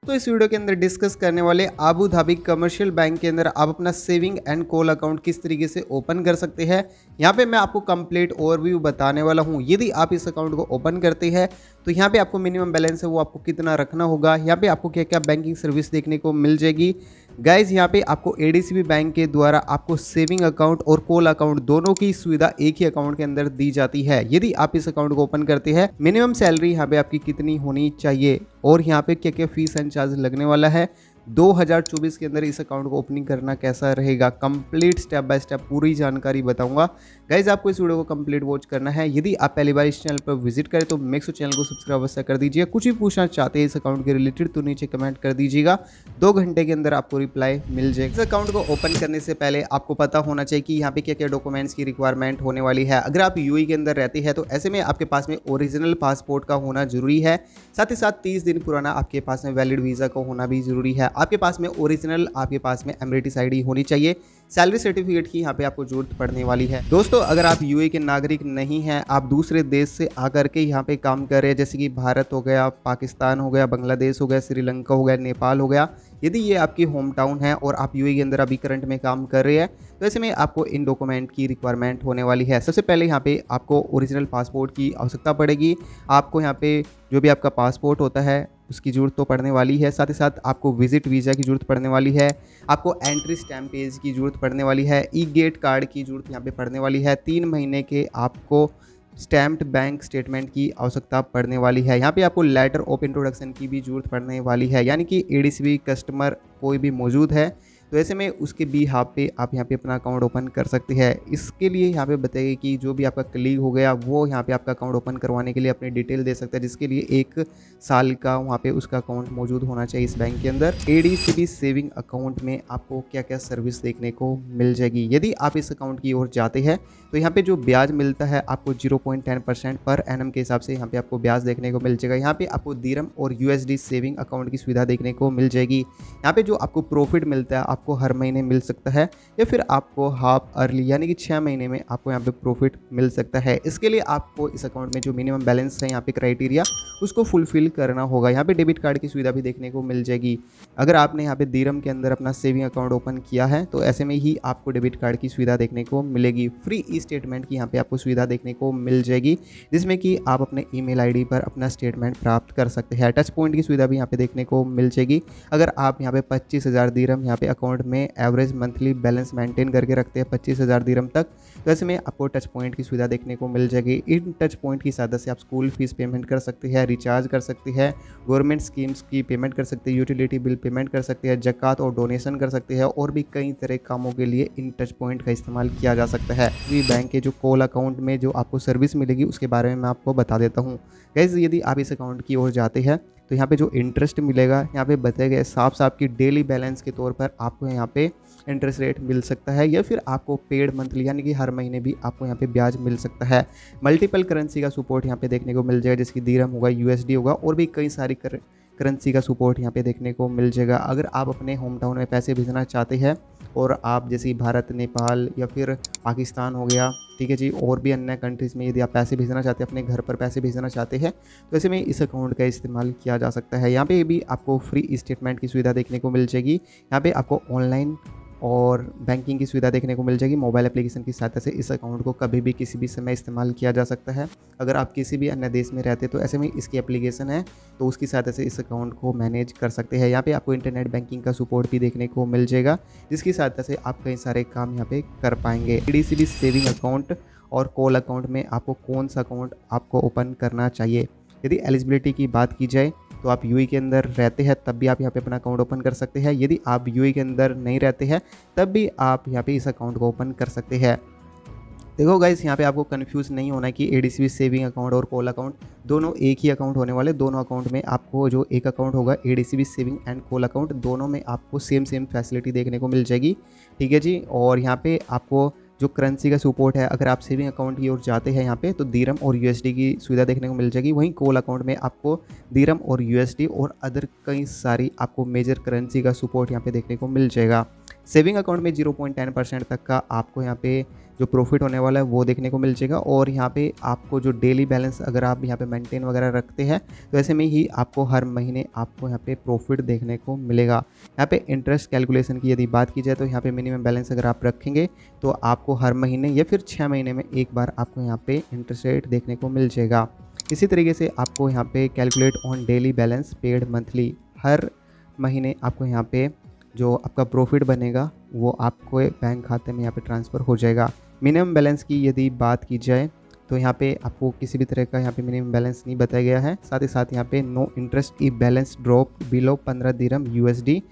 तो इस वीडियो के अंदर डिस्कस करने वाले आबू धाबी कमर्शियल बैंक के अंदर आप अपना सेविंग एंड कॉल अकाउंट किस तरीके से ओपन कर सकते हैं। यहाँ पे मैं आपको कंप्लीट ओवरव्यू बताने वाला हूँ। यदि आप इस अकाउंट को ओपन करते हैं तो यहाँ पे आपको मिनिमम बैलेंस है वो आपको कितना रखना होगा, यहाँ पे आपको क्या क्या बैंकिंग सर्विस देखने को मिल जाएगी। गाइज यहाँ पे आपको एडीसीबी बैंक के द्वारा आपको सेविंग अकाउंट और कॉल अकाउंट दोनों की सुविधा एक ही अकाउंट के अंदर दी जाती है। यदि आप इस अकाउंट को ओपन करते हैं, मिनिमम सैलरी यहाँ पे आपकी कितनी होनी चाहिए और यहाँ पे क्या क्या फीस एंड चार्ज लगने वाला है, 2024 के अंदर इस अकाउंट को ओपनिंग करना कैसा रहेगा, कंप्लीट स्टेप बाय स्टेप पूरी जानकारी बताऊंगा। गाइज आपको इस वीडियो को कंप्लीट वॉच करना है। यदि आप पहली बार इस चैनल पर विजिट करें तो मेक श्योर चैनल को सब्सक्राइब अवश्य कर दीजिए। कुछ भी पूछना चाहते हैं इस अकाउंट के रिलेटेड तो नीचे कमेंट कर दीजिएगा, 2 घंटे के अंदर आपको रिप्लाई मिल जाएगा। इस अकाउंट को ओपन करने से पहले आपको पता होना चाहिए कि यहाँ पे क्या क्या डॉक्यूमेंट्स की रिक्वायरमेंट होने वाली है। अगर आप यूएई के अंदर रहते हैं तो ऐसे में आपके पास में ओरिजिनल पासपोर्ट का होना जरूरी है, साथ ही साथ 30 दिन पुराना आपके पास में वैलिड वीज़ा का होना भी जरूरी है। आपके पास में ओरिजिनल आपके पास में एमिरेटिस आईडी होनी चाहिए। सैलरी सर्टिफिकेट की यहाँ पे आपको जरूरत पड़ने वाली है। दोस्तों अगर आप यूएई के नागरिक नहीं हैं, आप दूसरे देश से आकर के यहाँ पे काम कर रहे हैं, जैसे कि भारत हो गया, पाकिस्तान हो गया, बांग्लादेश हो गया, श्रीलंका हो गया, नेपाल हो गया, यदि ये आपकी होम टाउन है और आप यूएई के अंदर अभी करंट में काम कर रहे हैं तो ऐसे में आपको इन डॉक्यूमेंट की रिक्वायरमेंट होने वाली है। सबसे पहले यहाँ पे आपको ओरिजिनल पासपोर्ट की आवश्यकता पड़ेगी। आपको यहाँ पे जो भी आपका पासपोर्ट होता है उसकी ज़रूरत तो पड़ने वाली है, साथ ही साथ आपको विजिट वीज़ा की ज़रूरत पड़ने वाली है, आपको एंट्री स्टैम्प पेज की ज़रूरत पड़ने वाली है, ई गेट कार्ड की ज़रूरत यहाँ पे पड़ने वाली है, 3 महीने के आपको स्टैम्प्ड बैंक स्टेटमेंट की आवश्यकता पड़ने वाली है। यहाँ पे आपको लेटर ऑफ इंट्रोडक्शन की भी जरूरत पड़ने वाली है, यानी कि एडीसीबी कस्टमर कोई भी मौजूद है तो ऐसे में उसके बिहाफ पे आप यहाँ पे अपना अकाउंट ओपन कर सकते हैं। इसके लिए यहाँ पे बताइए कि जो भी आपका कलीग हो गया वो यहाँ पे आपका अकाउंट ओपन करवाने के लिए अपनी डिटेल दे सकता है, जिसके लिए 1 साल का वहाँ पे उसका अकाउंट मौजूद होना चाहिए इस बैंक के अंदर। एडीसीबी सेविंग अकाउंट में आपको क्या क्या सर्विस देखने को मिल जाएगी। यदि आप इस अकाउंट की ओर जाते हैं तो यहाँ पे जो ब्याज मिलता है आपको 0.10% पर एनम के हिसाब से यहाँ पे आपको ब्याज देखने को मिल जाएगा। यहाँ पे आपको दिरहम और यूएसडी सेविंग अकाउंट की सुविधा देखने को मिल जाएगी। यहाँ पे जो आपको प्रॉफिट मिलता है आपको हर महीने मिल सकता है या फिर आपको हाफ अर्ली यानी कि 6 महीने में आपको यहाँ पे प्रॉफिट मिल सकता है। इसके लिए आपको इस अकाउंट में जो मिनिमम बैलेंस है यहाँ पे क्राइटेरिया उसको फुलफिल करना होगा। यहाँ पे डेबिट कार्ड की सुविधा भी देखने को मिल जाएगी। अगर आपने यहाँ पे दिरहम के अंदर अपना सेविंग अकाउंट ओपन किया है तो ऐसे में ही आपको डेबिट कार्ड की सुविधा देखने को मिलेगी। फ्री ई स्टेटमेंट की यहाँ पे आपको सुविधा देखने को मिल जाएगी, जिसमें कि आप अपने ईमेल आईडी पर अपना स्टेटमेंट प्राप्त कर सकते हैं। टच पॉइंट की सुविधा भी यहाँ पे देखने को मिल जाएगी। अगर आप यहाँ पे 25,000 दिरहम यहाँ पे अकाउंट में एवरेज मंथली बैलेंस मेंटेन करके रखते हैं 25,000 दिरहम तक, तो ऐसे में आपको टच पॉइंट की सुविधा देखने को मिल जाएगी। इन टच पॉइंट की सहायता से आप स्कूल फीस पेमेंट कर सकते हैं, रिचार्ज कर सकते हैं, गवर्नमेंट स्कीम्स की पेमेंट कर सकते हैं, यूटिलिटी बिल पेमेंट कर सकते हैं, ज़कात और डोनेशन कर सकते हैं, और भी कई तरह कामों के लिए इन टच पॉइंट का इस्तेमाल किया जा सकता है। बैंक के जो कॉल अकाउंट में जो आपको सर्विस मिलेगी उसके बारे में मैं आपको बता देता हूँ। गाइस यदि आप इस अकाउंट की ओर जाते हैं तो यहाँ पे जो इंटरेस्ट मिलेगा यहाँ पे बताए गए साफ साफ की डेली बैलेंस के तौर पर आपको यहाँ पे इंटरेस्ट रेट मिल सकता है, या फिर आपको पेड मंथली यानी कि हर महीने भी आपको यहाँ पे ब्याज मिल सकता है। मल्टीपल करेंसी का सपोर्ट यहाँ पे देखने को मिल जाएगा, जैसे कि दिरहम होगा, यूएसडी होगा, और भी कई सारी करेंसी का सपोर्ट यहाँ पे देखने को मिल जाएगा। अगर आप अपने होम टाउन में पैसे भेजना चाहते हैं और आप जैसे भारत, नेपाल या फिर पाकिस्तान हो गया, ठीक है जी, और भी अन्य कंट्रीज़ में यदि आप पैसे भेजना चाहते हैं, अपने घर पर पैसे भेजना चाहते हैं, तो ऐसे में इस अकाउंट का इस्तेमाल किया जा सकता है। यहाँ पे भी आपको फ्री स्टेटमेंट की सुविधा देखने को मिल जाएगी। यहाँ पे आपको ऑनलाइन और बैंकिंग की सुविधा देखने को मिल जाएगी। मोबाइल एप्लीकेशन की सहायता से इस अकाउंट को कभी भी किसी भी समय इस्तेमाल किया जा सकता है। अगर आप किसी भी अन्य देश में रहते हैं तो ऐसे में इसकी एप्लीकेशन है तो उसकी सहायता से इस अकाउंट को मैनेज कर सकते हैं। यहाँ पे आपको इंटरनेट बैंकिंग का सपोर्ट भी देखने को मिल जाएगा, जिसकी सहायता से आप कई सारे काम यहाँ पे कर पाएंगे। एडीसीबी सेविंग अकाउंट और कॉल अकाउंट में आपको कौन सा अकाउंट आपको ओपन करना चाहिए। यदि एलिजिबिलिटी की बात की जाए तो आप यूएई के अंदर रहते हैं तब भी आप यहाँ पे अपना अकाउंट ओपन कर सकते हैं। यदि आप यूएई के अंदर नहीं रहते हैं तब भी आप यहाँ पे इस अकाउंट को ओपन कर सकते हैं। देखो गाइस यहाँ पे आपको कंफ्यूज नहीं होना है कि एडीसीबी सेविंग अकाउंट और कॉल अकाउंट दोनों एक ही अकाउंट होने वाले। दोनों अकाउंट में आपको जो एक अकाउंट होगा ADCB saving and call account, दोनों में आपको सेम फैसिलिटी देखने को मिल जाएगी, ठीक है जी। और यहाँ पे आपको जो करेंसी का सपोर्ट है, अगर आप सेविंग अकाउंट की ओर जाते हैं यहाँ पे तो दिरहम और यूएसडी की सुविधा देखने को मिल जाएगी। वहीं कॉल अकाउंट में आपको दिरहम और यूएसडी और अदर कई सारी आपको मेजर करेंसी का सपोर्ट यहाँ पे देखने को मिल जाएगा। सेविंग अकाउंट में 0.10% तक का आपको यहाँ पे जो प्रॉफिट होने वाला है वो देखने को मिल जाएगा। और यहाँ पे आपको जो डेली बैलेंस अगर आप यहाँ पे मेंटेन वगैरह रखते हैं तो ऐसे में ही आपको हर महीने आपको यहाँ पे प्रॉफिट देखने को मिलेगा। यहाँ पे इंटरेस्ट कैलकुलेशन की यदि बात की जाए तो यहाँ पे मिनिमम बैलेंस अगर आप रखेंगे तो आपको हर महीने या फिर 6 महीने में एक बार आपको यहाँ पे इंटरेस्ट रेट देखने को मिल जाएगा। इसी तरीके से आपको यहाँ पे calculate on daily balance paid monthly, हर महीने आपको यहाँ पे जो आपका प्रॉफिट बनेगा वो आपको बैंक खाते में यहाँ पे ट्रांसफ़र हो जाएगा। मिनिमम बैलेंस की यदि बात की जाए तो यहाँ पे आपको किसी भी तरह का यहाँ पे मिनिमम बैलेंस नहीं बताया गया है। साथ ही साथ यहाँ पे no interest if balance drop below 15 dirham USD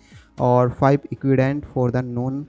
और 5 equivalent for the non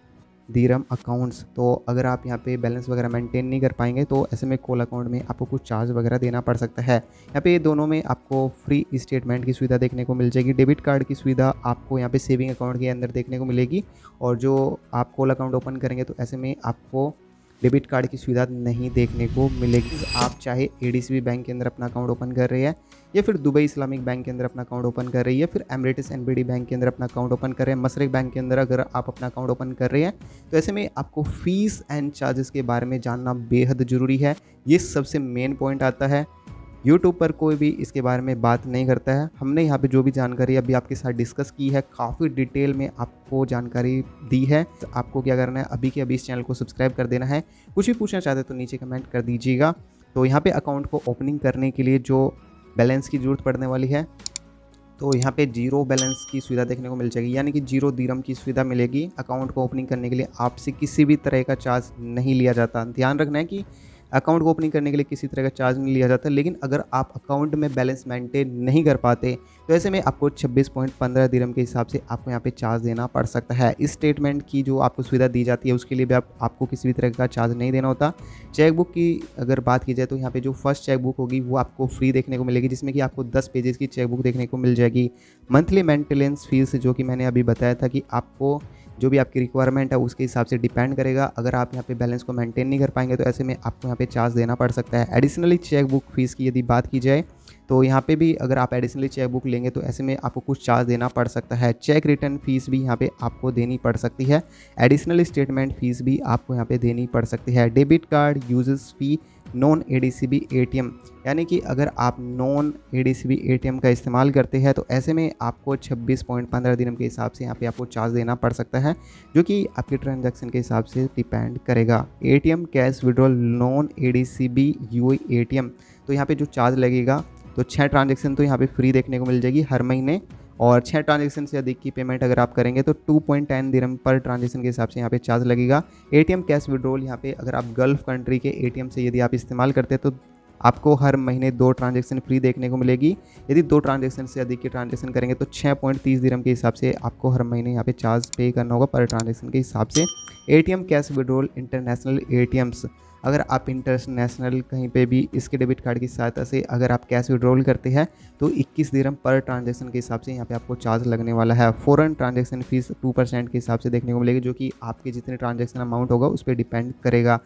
dirham accounts. तो अगर आप यहाँ पे बैलेंस वगैरह मेंटेन नहीं कर पाएंगे तो ऐसे में कॉल अकाउंट में आपको कुछ चार्ज वगैरह देना पड़ सकता है। यहाँ पे दोनों में आपको फ्री स्टेटमेंट की सुविधा देखने को मिल जाएगी। डेबिट कार्ड की सुविधा आपको यहाँ पे सेविंग अकाउंट के अंदर देखने को मिलेगी, और जो आप कॉल अकाउंट ओपन करेंगे तो ऐसे में आपको डेबिट कार्ड की सुविधा नहीं देखने को मिलेगी। आप चाहे एडीसीबी बैंक के अंदर अपना अकाउंट ओपन कर रहे हैं या फिर दुबई इस्लामिक बैंक के अंदर अपना अकाउंट ओपन कर रही है, फिर एमरेटिस एनबीडी बैंक के अंदर अपना अकाउंट ओपन कर रहे हैं, मसरक बैंक के अंदर अगर आप अपना अकाउंट ओपन कर रहे हैं तो ऐसे में आपको फीस एंड चार्जेस के बारे में जानना बेहद ज़रूरी है। ये सबसे मेन पॉइंट आता है। यूट्यूब पर कोई भी इसके बारे में बात नहीं करता है। हमने यहाँ पे जो भी जानकारी अभी आपके साथ डिस्कस की है, काफ़ी डिटेल में आपको जानकारी दी है। तो आपको क्या करना है, अभी के अभी इस चैनल को सब्सक्राइब कर देना है। कुछ भी पूछना चाहते तो नीचे कमेंट कर दीजिएगा। तो यहाँ पे अकाउंट को ओपनिंग करने के लिए जो बैलेंस की ज़रूरत पड़ने वाली है, तो यहाँ पे जीरो बैलेंस की सुविधा देखने को मिल जाएगी, यानी कि 0 दिरहम की सुविधा मिलेगी। अकाउंट को ओपनिंग करने के लिए आपसे किसी भी तरह का चार्ज नहीं लिया जाता। ध्यान रखना है कि अकाउंट को ओपनिंग करने के लिए किसी तरह का चार्ज नहीं लिया जाता, लेकिन अगर आप अकाउंट में बैलेंस मेंटेन नहीं कर पाते तो ऐसे में आपको 26.15 दिरहम के हिसाब से आपको यहाँ पे चार्ज देना पड़ सकता है। इस स्टेटमेंट की जो आपको सुविधा दी जाती है उसके लिए भी आपको किसी भी तरह का चार्ज नहीं देना होता। चेकबुक की अगर बात की जाए तो यहाँ पे जो फर्स्ट चेकबुक होगी वो आपको फ्री देखने को मिलेगी, जिसमें कि आपको 10 पेजेस की चेकबुक देखने को मिल जाएगी। मंथली मेंटेनेंस फीस जो कि मैंने अभी बताया था कि आपको जो भी आपकी रिक्वायरमेंट है उसके हिसाब से डिपेंड करेगा। अगर आप यहाँ पे बैलेंस को मेंटेन नहीं कर पाएंगे तो ऐसे में आपको यहाँ पे चार्ज देना पड़ सकता है। एडिशनली चेकबुक फीस की यदि बात की जाए तो यहाँ पे भी अगर आप एडिशनली चेकबुक लेंगे तो ऐसे में आपको कुछ चार्ज देना पड़ सकता है। चेक रिटर्न फीस भी यहाँ पे आपको देनी पड़ सकती है। एडिशनल स्टेटमेंट फीस भी आपको यहाँ पे देनी पड़ सकती है। डेबिट कार्ड यूजेस फी नॉन एडीसीबी एटीएम, यानी कि अगर आप नॉन एडीसीबी एटीएम का इस्तेमाल करते हैं तो ऐसे में आपको 26.15 दिरहम के हिसाब से यहाँ पे आपको चार्ज देना पड़ सकता है, जो कि आपके ट्रांजैक्शन के हिसाब से डिपेंड करेगा। ATM cash withdrawal non ADCB UAE ATM, तो यहाँ पे जो चार्ज लगेगा तो 6 ट्रांजैक्शन तो यहाँ पे फ्री देखने को मिल जाएगी हर महीने, और 6 ट्रांजैक्शन से अधिक की पेमेंट अगर आप करेंगे तो 2.10 दिरहम पर ट्रांजैक्शन के हिसाब से यहाँ पे चार्ज लगेगा। एटीएम कैश विड्रॉल, यहाँ पे अगर आप गल्फ कंट्री के एटीएम से यदि आप इस्तेमाल करते हैं तो आपको हर महीने 2 ट्रांजैक्शन फ्री देखने को मिलेगी। यदि 2 ट्रांजैक्शन से अधिक की ट्रांजैक्शन करेंगे तो 6.30 दिरहम के हिसाब से आपको हर महीने यहाँ पे चार्ज पे करना होगा पर ट्रांजैक्शन के हिसाब से। ATM cash withdrawal international ATMs, अगर आप इंटरनेशनल कहीं पे भी इसके डेबिट कार्ड की सहायता से अगर आप कैश विड्रॉल करते हैं तो 21 दिरहम पर ट्रांजैक्शन के हिसाब से यहाँ पे आपको चार्ज लगने वाला है। फॉरेन ट्रांजैक्शन फीस 2% के हिसाब से देखने को मिलेगी, जो कि आपके जितने ट्रांजैक्शन अमाउंट होगा उस पर डिपेंड करेगा।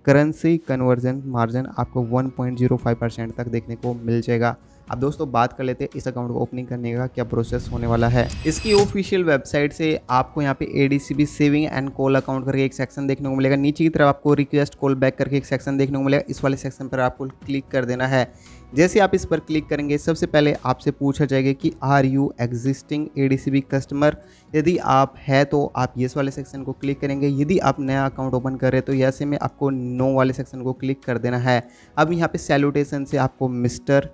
करेंसी कन्वर्जन मार्जिन आपको 1.05% तक देखने को मिल जाएगा। अब दोस्तों बात कर लेते हैं इस अकाउंट को ओपनिंग करने का क्या प्रोसेस होने वाला है। इसकी ऑफिशियल वेबसाइट से आपको यहाँ पे ADCB saving and call account करके एक सेक्शन देखने को मिलेगा। नीचे की तरफ आपको रिक्वेस्ट कॉल बैक करके एक सेक्शन देखने को मिलेगा। इस वाले सेक्शन पर आपको क्लिक कर देना है। जैसे आप इस पर क्लिक करेंगे सबसे पहले आपसे पूछा जाएगा कि are you existing ADCB customer. यदि आप है तो आप येस वाले सेक्शन को क्लिक करेंगे। यदि आप नया अकाउंट ओपन कर रहे हैं तो ऐसे में आपको नो वाले सेक्शन को क्लिक कर देना है। अब यहाँ पे सैल्यूटेशन से आपको मिस्टर,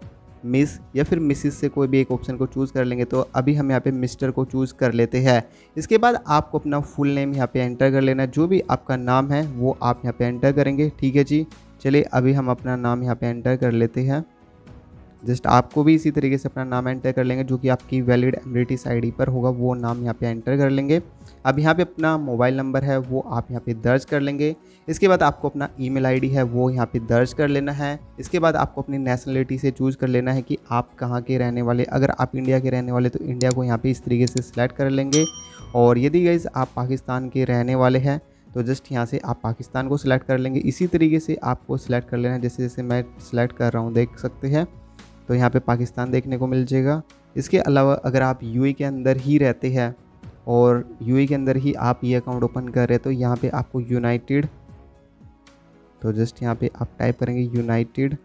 मिस या फिर मिसिस से कोई भी एक ऑप्शन को चूज़ कर लेंगे। तो अभी हम यहाँ पे मिस्टर को चूज़ कर लेते हैं। इसके बाद आपको अपना फुल नेम यहाँ पे एंटर कर लेना है। जो भी आपका नाम है वो आप यहाँ पे एंटर करेंगे। ठीक है जी, चलिए अभी हम अपना नाम यहाँ पे एंटर कर लेते हैं। जस्ट आपको भी इसी तरीके से अपना नाम एंटर कर लेंगे, जो कि आपकी वैलिड एमरेटिस आईडी पर होगा वो नाम यहाँ पे एंटर कर लेंगे। अब यहाँ पे अपना मोबाइल नंबर है वो आप यहाँ पे दर्ज कर लेंगे। इसके बाद आपको अपना ईमेल आईडी है वो यहाँ पे दर्ज कर लेना है। इसके बाद आपको अपनी नेशनलिटी से चूज़ कर लेना है कि आप कहाँ के रहने वाले। अगर आप इंडिया के रहने वाले तो इंडिया को यहाँ पे इस तरीके से सिलेक्ट कर लेंगे, और यदि गाइस आप पाकिस्तान के रहने वाले हैं तो जस्ट यहाँ से आप पाकिस्तान को सिलेक्ट कर लेंगे। इसी तरीके से आपको सिलेक्ट कर लेना है, जैसे जैसे मैं सिलेक्ट कर रहा हूँ देख सकते हैं। तो यहाँ पे पाकिस्तान देखने को मिल जाएगा। इसके अलावा अगर आप यूएई के अंदर ही रहते हैं और यूएई के अंदर ही आप ये अकाउंट ओपन कर रहे हैं तो यहाँ पे आपको यूनाइटेड तो जस्ट यहाँ पे आप टाइप करेंगे यूनाइटेड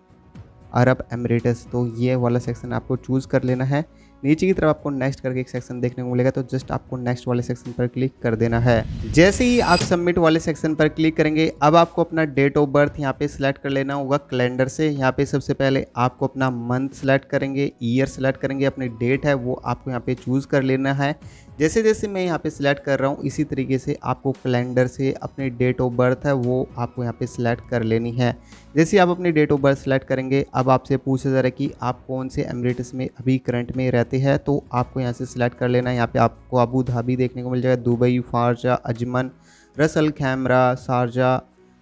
अरब एमिरेट्स, तो ये वाला सेक्शन आपको चूज़ कर लेना है। नीचे की तरफ आपको नेक्स्ट करके एक सेक्शन देखने को मिलेगा, तो जस्ट आपको नेक्स्ट वाले सेक्शन पर क्लिक कर देना है। जैसे ही आप सबमिट वाले सेक्शन पर क्लिक करेंगे, अब आपको अपना डेट ऑफ बर्थ यहाँ पे सिलेक्ट कर लेना होगा कैलेंडर से। यहाँ पे सबसे पहले आपको अपना मंथ सेलेक्ट करेंगे, ईयर सेलेक्ट करेंगे, अपनी डेट है वो आपको यहाँ पे चूज़ कर लेना है। जैसे जैसे मैं यहाँ पे सिलेक्ट कर रहा हूँ, इसी तरीके से आपको कैलेंडर से अपनी डेट ऑफ बर्थ है वो आपको यहाँ पे सिलेक्ट कर लेनी है। जैसे आप अपनी डेट ऑफ बर्थ सेलेक्ट करेंगे, अब आपसे पूछा जा रहा है कि आप कौन से एमिरेट्स में अभी करंट में रहते हैं, तो आपको यहाँ से सिलेक्ट कर लेना है। यहाँ पे आपको अबू धाबी देखने को मिल जाएगा, दुबई, फारजा, अजमन, रस अल खैमरा, शारजा,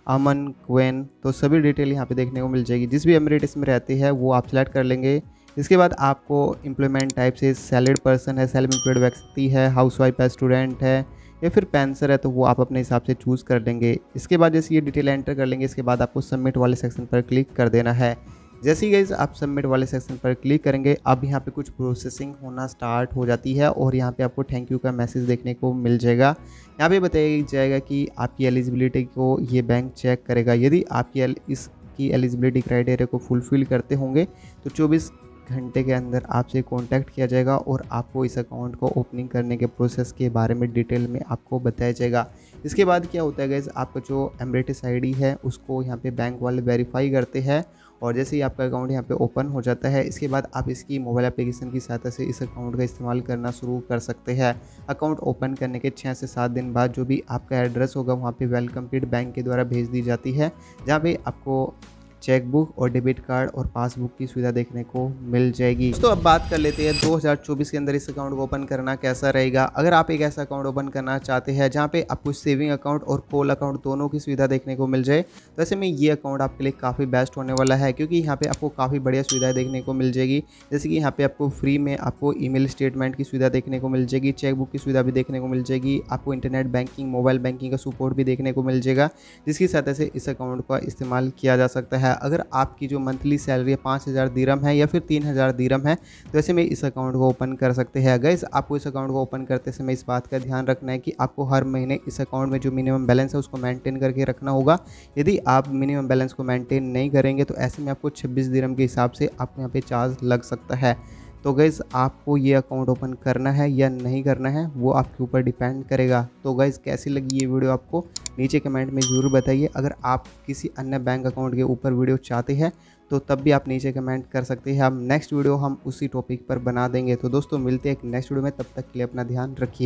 अमन, कुवैत, तो सभी डिटेल यहाँ पे देखने को मिल जाएगी। जिस भी एमिरेट्स में रहते हैं वो आप सेलेक्ट कर लेंगे। इसके बाद आपको एम्प्लॉयमेंट टाइप से सैलरीड पर्सन है, सेल्फ एम्प्लॉयड व्यक्ति है, हाउसवाइफ है, स्टूडेंट है या फिर पेंसर है, तो वो आप अपने हिसाब से चूज़ कर लेंगे। इसके बाद जैसे ये डिटेल एंटर कर लेंगे, इसके बाद आपको सबमिट वाले सेक्शन पर क्लिक कर देना है। जैसे ही गाइस आप सबमिट वाले सेक्शन पर क्लिक करेंगे, अब यहाँ पे कुछ प्रोसेसिंग होना स्टार्ट हो जाती है और यहाँ पे आपको थैंक यू का मैसेज देखने को मिल जाएगा। यहाँ पे बताया जाएगा कि आपकी एलिजिबिलिटी को ये बैंक चेक करेगा। यदि आपकी इसकी एलिजिबिलिटी क्राइटेरिया को फुलफ़िल करते होंगे तो 24 घंटे के अंदर आपसे कांटेक्ट किया जाएगा और आपको इस अकाउंट को ओपनिंग करने के प्रोसेस के बारे में डिटेल में आपको बताया जाएगा। इसके बाद क्या होता है गाइस, आपका जो एमिरेट्स आईडी है उसको यहाँ पे बैंक वाले वेरीफाई करते हैं और जैसे ही आपका अकाउंट यहाँ पे ओपन हो जाता है, इसके बाद आप इसकी मोबाइल एप्लीकेशन की सहायता से इस अकाउंट का इस्तेमाल करना शुरू कर सकते हैं। अकाउंट ओपन करने के 6 से 7 दिन बाद जो भी आपका एड्रेस होगा वहाँ पे वेलकम किट बैंक के द्वारा भेज दी जाती है, जहाँ पे आपको चेकबुक और डेबिट कार्ड और पासबुक की सुविधा देखने को मिल जाएगी। दोस्तों अब बात कर लेते हैं 2024 के अंदर इस अकाउंट को ओपन करना कैसा रहेगा। अगर आप एक ऐसा अकाउंट ओपन करना चाहते हैं जहां पे आपको सेविंग अकाउंट और कॉल अकाउंट दोनों की सुविधा देखने को मिल जाए, तो ऐसे में ये अकाउंट आपके लिए काफ़ी बेस्ट होने वाला है, क्योंकि यहाँ पे आपको काफ़ी बढ़िया सुविधाएं देखने को मिल जाएगी। जैसे कि यहाँ पे आपको फ्री में आपको ईमेल स्टेटमेंट की सुविधा देखने को मिल जाएगी, चेकबुक की सुविधा भी देखने को मिल जाएगी, आपको इंटरनेट बैंकिंग, मोबाइल बैंकिंग का सपोर्ट भी देखने को मिल जाएगा, जिसकी सहायता से इस अकाउंट का इस्तेमाल किया जा सकता है। अगर आपकी जो मंथली सैलरी 5,000 दिरहम है या फिर 3,000 दिरहम है, तो ऐसे में इस अकाउंट को ओपन कर सकते हैं। गाइस आपको इस अकाउंट को ओपन करते समय इस बात का ध्यान रखना है कि आपको हर महीने इस अकाउंट में जो मिनिमम बैलेंस है उसको मेंटेन करके रखना होगा। यदि आप मिनिमम बैलेंस को मेंटेन नहीं करेंगे तो ऐसे में आपको 26 दिरहम के हिसाब से आपको यहाँ पे चार्ज लग सकता है। तो गाइज़ आपको ये अकाउंट ओपन करना है या नहीं करना है वो आपके ऊपर डिपेंड करेगा। तो गाइज़ कैसी लगी ये वीडियो आपको नीचे कमेंट में ज़रूर बताइए। अगर आप किसी अन्य बैंक अकाउंट के ऊपर वीडियो चाहते हैं तो तब भी आप नीचे कमेंट कर सकते हैं। हम नेक्स्ट वीडियो हम उसी टॉपिक पर बना देंगे। तो दोस्तों मिलते हैं एक नेक्स्ट वीडियो में, तब तक के लिए अपना ध्यान रखिए।